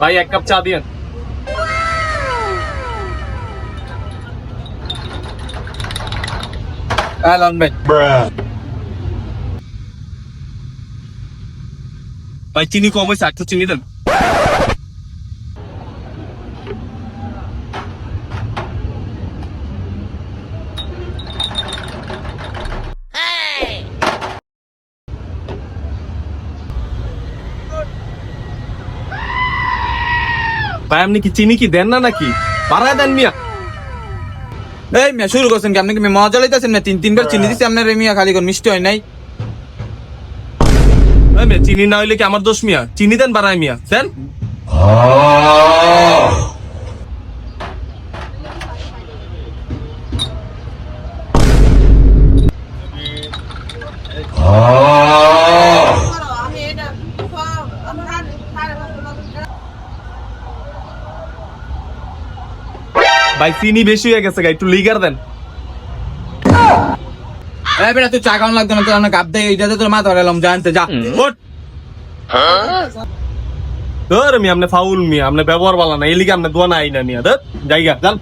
ভাই 1 কাপ চা দিয়েন। লন ভাই। ভাই চিনি কম হয়েছে, একটু চিনি দেন। ভাই আপনি কি চিনি কি দেন না নাকি? বাড়ায় দেন মিয়া। এই মিয়া শুরু করছেন কি? আপনি কি মজা লাইতেছেন না? 3-3 বার চিনি দিছি আপনার মিয়া, খালি কোন মিষ্টি হয় নাই। ভাই মিয়া চিনি না হইলে কি আমার দোষ মিয়া? চিনি দেন বাড়ায় মিয়া দেন। ভাই চিনি বেশি হয়ে গেছে, একটু লিগার দেন। এই বেটা তুই চা খাওয়ান লাগতো না, তোর আমরা কাপ দেয় এইটাতে তোর মাথা ধরালাম, জানতে যা ওঠ। ধর মিয়া আপনি ফাউল মিয়া, আপনি ব্যবহার বালা না, এলিকে আপনি দোয়া নাই না মিয়া, ধর জায়গা যান।